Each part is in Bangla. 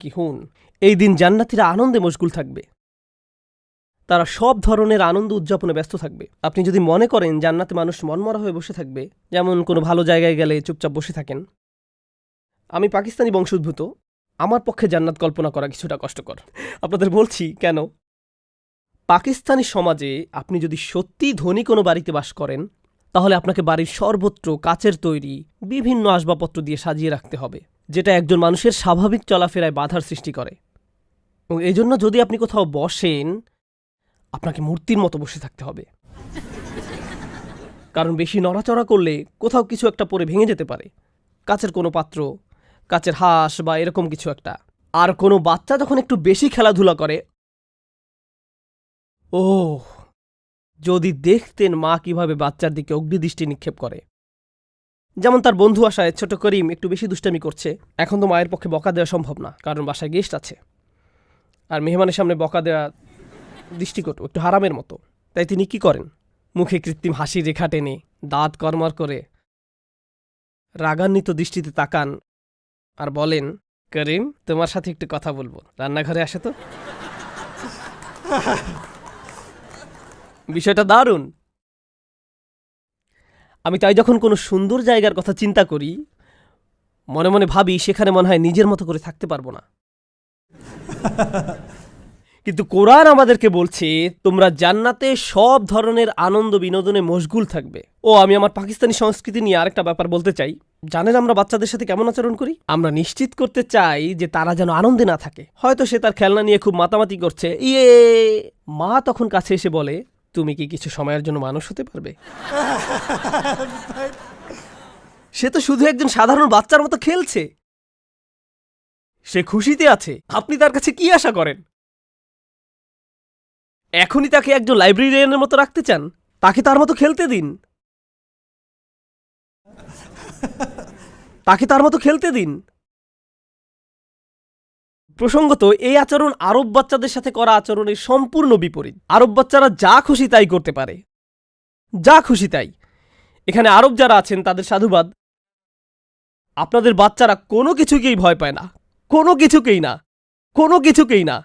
ফাকিহুন। এই দিন জান্নাতীরা আনন্দে মশগুল থাকবে, তারা সব ধরনের আনন্দ উদযাপনে ব্যস্ত থাকবে। আপনি যদি মনে করেন জান্নাতে মানুষ মনমরা হয়ে বসে থাকবে, যেমন কোনো ভালো জায়গায় গেলে চুপচাপ বসে থাকেন, আমি পাকিস্তানি বংশোদ্ভূত, আমার পক্ষে জান্নাত কল্পনা করা কিছুটা কষ্টকর। আপনাদের বলছি কেন। পাকিস্তানি সমাজে আপনি যদি সত্যিই ধনী কোনো বাড়িতে বাস করেন, তাহলে আপনাকে বাড়ির সর্বত্র কাচের তৈরি বিভিন্ন আসবাবপত্র দিয়ে সাজিয়ে রাখতে হবে, যেটা একজন মানুষের স্বাভাবিক চলাফেরায় বাধার সৃষ্টি করে। এবং এই জন্য যদি আপনি কোথাও বসেন, আপনাকে মূর্তির মতো বসে থাকতে হবে, কারণ বেশি নড়াচড়া করলে কোথাও কিছু একটা পরে ভেঙে যেতে পারে, কাচের কোনো পাত্র, কাচের হাঁস বা এরকম কিছু একটা। আর কোনো বাচ্চা যখন একটু বেশি খেলাধুলা করে, ওহ, যদি দেখতেন মা কিভাবে বাচ্চার দিকে অগ্নিদৃষ্টি নিক্ষেপ করে। যেমন তার বন্ধু আসায় ছোট করিম একটু বেশি দুষ্টামি করছে, এখন তো মায়ের পক্ষে বকা দেওয়া সম্ভব না, কারণ বাসায় গেস্ট আছে, আর মেহমানের সামনে বকা দেওয়া দৃষ্টিকট একটু হারামের মতো। তাই তিনি কি করেন, মুখে কৃত্রিম হাসির রেখা টেনে দাঁত কর্মর করে রাগান্বিত দৃষ্টিতে তাকান আর বলেন, করিম, তোমার সাথে একটু কথা বলবো, রান্নাঘরে আসে তো। বিষয়টা দারুণ। আমি তাই যখন কোনো সুন্দর জায়গার কথা চিন্তা করি, মনে মনে ভাবি সেখানে মনে হয় নিজের মতো করে থাকতে পারবো না। কিন্তু কোরআন আমাদেরকে বলছে তোমরা জান্নাতে সব ধরনের আনন্দ বিনোদনে মশগুল থাকবে। ও, আমি আমার পাকিস্তানি সংস্কৃতি নিয়ে আরেকটা ব্যাপার বলতে চাই। জানেন আমরা বাচ্চাদের সাথে কেমন আচরণ করি? আমরা নিশ্চিত করতে চাই যে তারা যেন আনন্দে না থাকে। হয়তো সে তার খেলনা নিয়ে খুব মাতামাতি করছে, ইয়ে, মা তখন কাছে এসে বলে, তুমি কি কিছু সময়ের জন্য মানুষ হতে পারবে? সে তো শুধু একজন সাধারণ বাচ্চার মতো খেলছে, সে খুশিতে আছে। আপনি তার কাছে কি আশা করেন? এখনই তাকে একজন লাইব্রেরিয়ানের মতো রাখতে চান? তাকে তার মতো খেলতে দিন, তাকে তার মতো খেলতে দিন। প্রসঙ্গত, এই আচরণ আরব বাচ্চাদের সাথে করা আচরণের সম্পূর্ণ বিপরীত। আরব বাচ্চারা যা খুশি তাই করতে পারে, যা খুশি তাই। এখানে আরব যারা আছেন তাদের সাধুবাদ। আপনাদের বাচ্চারা কোনো কিছুকেই ভয় পায় না, কোনো কিছুকেই না, কোনো কিছুকেই না।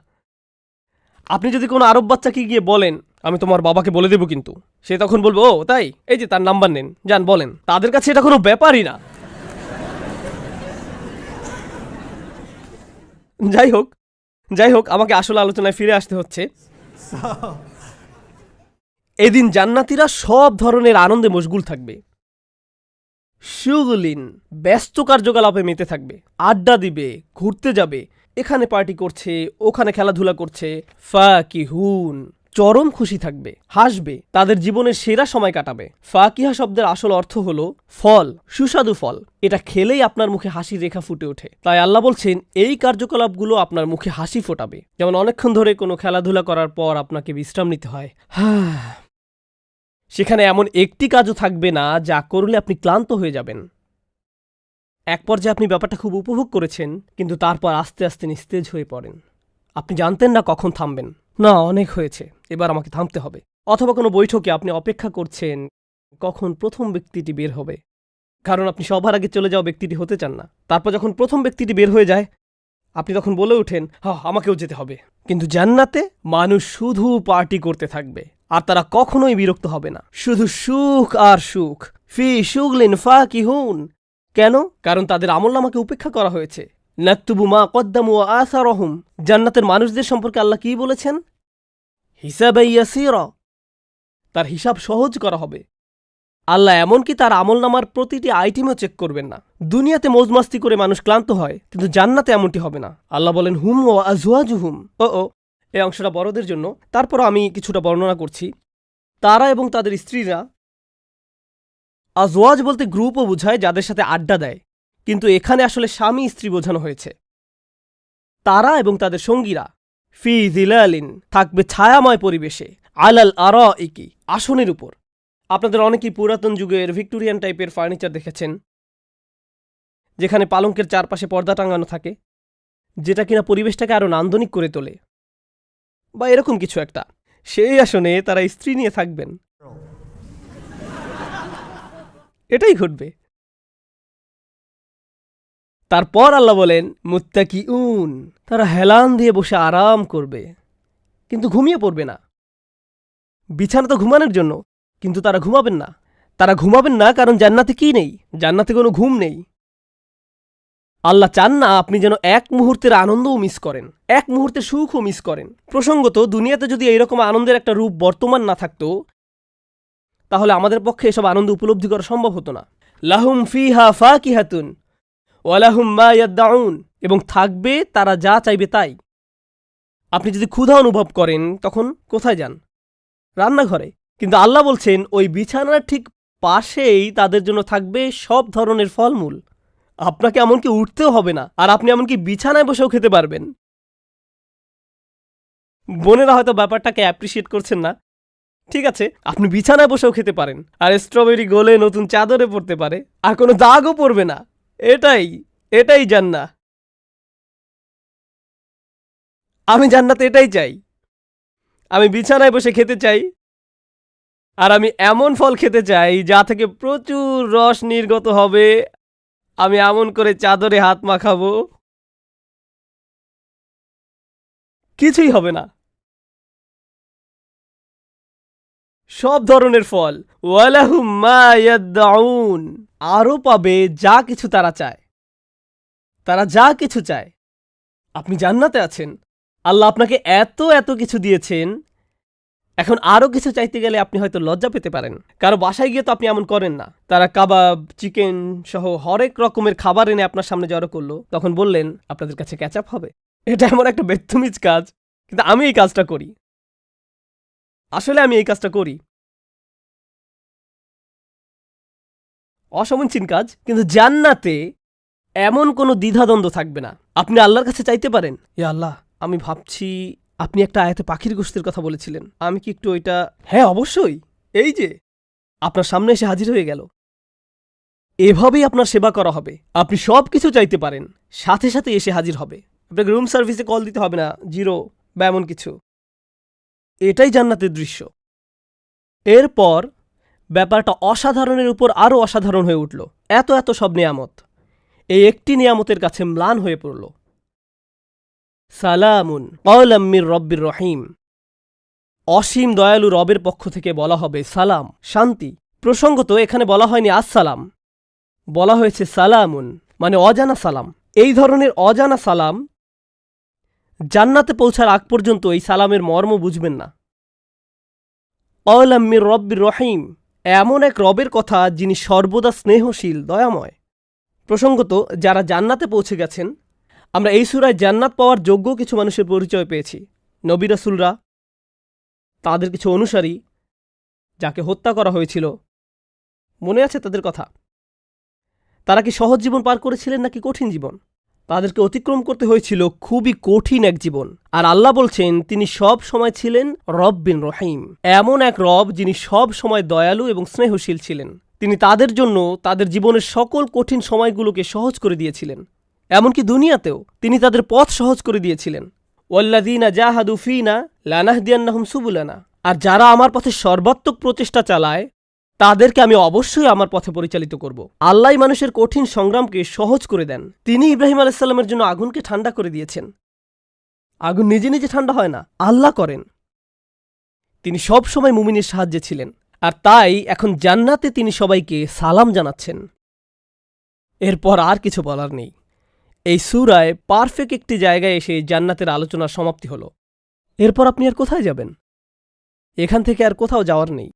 আপনি যদি কোনো আরব বাচ্চাকে গিয়ে বলেন, আমি তোমার বাবাকে বলে দেব, কিন্তু সে তখন বলবে, ও তাই, এই যে তার নাম্বার নেন, যান বলেন। তাদের কাছে এটা কোনো ব্যাপারই না। যাই হোক, যাই হোক, আমাকে আসল আলোচনায় ফিরে আসতে হচ্ছে। এদিন জান্নাতীরা সব ধরনের আনন্দে মশগুল থাকবে। শুগলিন, ব্যস্ত কার্যকলাপে মেতে থাকবে, আড্ডা দিবে, ঘুরতে যাবে, এখানে পার্টি করছে, ওখানে খেলাধুলা করছে। ফাকিহুন, চরম খুশি থাকবে, হাসবে, তাদের জীবনের সেরা সময় কাটাবে। ফাকিহা শব্দের আসল অর্থ হলো ফল, সুস্বাদু ফল। এটা খেলেই আপনার মুখে হাসির রেখা ফুটে ওঠে। তাই আল্লাহ বলছেন এই কার্যকলাপগুলো আপনার মুখে হাসি ফোটাবে। যেমন অনেকক্ষণ ধরে কোনো খেলাধুলা করার পর আপনাকে বিশ্রাম নিতে হয়, সেখানে এমন একটি কাজও থাকবে না যা করলে আপনি ক্লান্ত হয়ে যাবেন। এক পর্যায়ে আপনি ব্যাপারটা খুব উপভোগ করেছেন, কিন্তু তারপর আস্তে আস্তে নিস্তেজ হয়ে পড়েন। আপনি জানতেন না কখন থামবেন। না, অনেক হয়েছে, এবার আমাকে থামতে হবে। অথবা কোনো বৈঠকে আপনি অপেক্ষা করছেন কখন প্রথম ব্যক্তিটি বের হবে, কারণ আপনি সবার আগে চলে যাওয়া ব্যক্তিটি হতে চান না। তারপর যখন প্রথম ব্যক্তিটি বের হয়ে যায়, আপনি তখন বলে ওঠেন, আমাকেও যেতে হবে। কিন্তু জান্নাতে মানুষ শুধু পার্টি করতে থাকবে, আর তারা কখনোই বিরক্ত হবে না। শুধু সুখ আর সুখ। ফি শুগলিন ফাকিহুন। কেন? কারণ তাদের আমলনামাকে উপেক্ষা করা হয়েছে। নাকতুবু মা কদ্দামু ওয়া আসারহুম। জান্নাতের মানুষদের সম্পর্কে আল্লাহ কি বলেছেন? হিসাবে ইয়াসীরা, তার হিসাব সহজ করা হবে। আল্লাহ এমনকি তার আমলনামার প্রতিটি আইটেমও চেক করবেন না। দুনিয়াতে মৌজমাস্তি করে মানুষ ক্লান্ত হয়, কিন্তু জান্নাতে এমনটি হবে না। আল্লাহ বলেন, হুম ওয়া আজওয়াজুহুম। এই অংশটা বড়দের জন্য, তারপর আমি কিছুটা বর্ণনা করছি। তারা এবং তাদের স্ত্রীরা, আজওয়াজ বলতে গ্রুপও বোঝায় যাদের সাথে আড্ডা দেয়, কিন্তু এখানে আসলে স্বামী স্ত্রী বোঝানো হয়েছে। তারা এবং তাদের সঙ্গীরা ফি জিলালিন, থাকবে ছায়াময় পরিবেশে, আলাল আরাইকি, আসনের উপর। আপনাদের অনেকেই পুরাতন যুগের ভিক্টোরিয়ান টাইপের ফার্নিচার দেখেছেন, যেখানে পালঙ্কের চারপাশে পর্দা টাঙানো থাকে, যেটা কিনা পরিবেশটাকে আরও নান্দনিক করে তোলে, বা এরকম কিছু একটা। সেই আসনে তারা স্ত্রী নিয়ে থাকবেন। এটাই ঘটবে। তারপর আল্লাহ বলেন মুত্তাকিউন, তারা হেলান দিয়ে বসে আরাম করবে, কিন্তু ঘুমিয়ে পড়বে না। বিছানা তো ঘুমানোর জন্য, কিন্তু তারা ঘুমাবেন না। তারা ঘুমাবেন না কারণ জান্নাতে কি নেই? জান্নাতে কোনো ঘুম নেই। আল্লাহ চান না আপনি যেন এক মুহূর্তের আনন্দও মিস করেন, এক মুহূর্তের সুখও মিস করেন। প্রসঙ্গত, দুনিয়াতে যদি এইরকম আনন্দের একটা রূপ বর্তমান না থাকতো, তাহলে আমাদের পক্ষে এসব আনন্দ উপলব্ধি করা সম্ভব হতো না। লাহুম ফিহা ফাকিহাতুন ওয়া লাহুম মা ইয়াদদাউন, এবং থাকবে তারা যা চাইবে তাই। আপনি যদি ক্ষুধা অনুভব করেন তখন কোথায় যান? রান্নাঘরে। কিন্তু আল্লাহ বলছেন ওই বিছানার ঠিক পাশেই তাদের জন্য থাকবে সব ধরনের ফলমূল। আপনাকে এমনকি উঠতেও হবে না, আর আপনি এমনকি বিছানায় বসেও খেতে পারবেন। বোনেরা হয়তো ব্যাপারটাকে অ্যাপ্রিসিয়েট করছেন না। ঠিক আছে, আপনি বিছানায় বসেও খেতে পারেন, আর স্ট্রবেরি গলে নতুন চাদরে পড়তে পারে, আর কোনো দাগও পড়বে না। এটাই জান্নাত। আমি জান্নাতে এটাই চাই। আমি বিছানায় বসে খেতে চাই, আর আমি এমন ফল খেতে চাই যা থেকে প্রচুর রস নির্গত হবে। আমি এমন করে চাদরে হাত মাখাবো, কিছুই হবে না। সব ধরনের ফল, ওয়ালাহুম মা ইয়াদদাউন, আরও পাবে যা কিছু তারা চায়। তারা যা কিছু চায়। আপনি জান্নাতে আছেন, আল্লাহ আপনাকে এত এত কিছু দিয়েছেন, এখন আরও কিছু চাইতে গেলে আপনি হয়তো লজ্জা পেতে পারেন। কারো বাসায় গিয়ে তো আপনি এমন করেন না। তারা কাবাব, চিকেন সহ হরেক রকমের খাবার এনে আপনার সামনে জড়ো করলো, তখন বললেন আপনাদের কাছে ক্যাচআপ হবে? এটা এমন একটা বেত্তমিজ কাজ, কিন্তু আমি এই কাজটা করি। আসলে আমি এই কাজটা করি। অসমীচীন কাজ, কিন্তু জান্নাতে এমন কোনো দ্বিধাদ্বন্দ্ব থাকবে না। আপনি আল্লাহর কাছে চাইতে পারেন, ইয়া আল্লাহ, আমি ভাবছি আপনি একটা আয়াতে পাখির গোশতের কথা বলেছিলেন, আমি কি একটু ওইটা? হ্যাঁ অবশ্যই, এই যে আপনার সামনে এসে হাজির হয়ে গেল। এভাবেই আপনার সেবা করা হবে। আপনি সব কিছু চাইতে পারেন, সাথে সাথে এসে হাজির হবে। আপনাকে রুম সার্ভিসে কল দিতে হবে না, জিরো বা এমন কিছু। এটাই জান্নাতের দৃশ্য। এরপর ব্যাপারটা অসাধারণের উপর আরও অসাধারণ হয়ে উঠল। এত এত সব নিয়ামত এই একটি নিয়ামতের কাছে ম্লান হয়ে পড়ল। সালামুন ক্বাওলাম মির রব্বির রহিম, অসীম দয়ালু রবের পক্ষ থেকে বলা হবে সালাম, শান্তি। প্রসঙ্গত এখানে বলা হয়নি আসসালাম, বলা হয়েছে সালামুন, মানে অজানা সালাম। এই ধরনের অজানা সালাম জান্নাতে পৌঁছার আগ পর্যন্ত এই সালামের মর্ম বুঝবেন না। ক্বাওলাম মির রব্বির রহিম, এমন এক রবের কথা যিনি সর্বদা স্নেহশীল, দয়াময়। প্রসঙ্গত যারা জান্নাতে পৌঁছে গেছেন, আমরা এই সূরায় জান্নাত পাওয়ার যোগ্য কিছু মানুষের পরিচয় পেয়েছি। নবী রাসূলরা, তাদের কিছু অনুসারী যাকে হত্যা করা হয়েছিল, মনে আছে তাদের কথা? তারা কি সহজ জীবন পার করেছিলেন নাকি কঠিন জীবন? তাদেরকে অতিক্রম করতে হয়েছিল খুবই কঠিন এক জীবন। আর আল্লাহ বলছেন তিনি সব সময় ছিলেন রব্বিন রহিম, এমন এক রব যিনি সব সময় দয়ালু এবং স্নেহশীল ছিলেন। তিনি তাদের জন্য তাদের জীবনের সকল কঠিন সময়গুলোকে সহজ করে দিয়েছিলেন। এমনকি দুনিয়াতেও তিনি তাদের পথ সহজ করে দিয়েছিলেন। ওয়াল্লাযীনা জাহাদু ফীনা লানাহদিয়ান্নাহুম সুবুলানা, আর যারা আমার পথে সর্বাত্মক প্রচেষ্টা চালায় তাদেরকে আমি অবশ্যই আমার পথে পরিচালিত করব। আল্লাহ মানুষের কঠিন সংগ্রামকে সহজ করে দেন। তিনি ইব্রাহিম আলাইহিস সালামের জন্য আগুনকে ঠান্ডা করে দিয়েছেন। আগুন নিজে নিজে ঠান্ডা হয় না, আল্লাহ করেন। তিনি সব সময় মুমিনের সাহায্যে ছিলেন, আর তাই এখন জান্নাতে তিনি সবাইকে সালাম জানাচ্ছেন। এরপর আর কিছু বলার নেই। এই সূরায় পারফেক্ট একটি জায়গায় এসে জান্নাতের আলোচনার সমাপ্তি হল। এরপর আপনি আর কোথায় যাবেন? এখান থেকে আর কোথাও যাওয়ার নেই।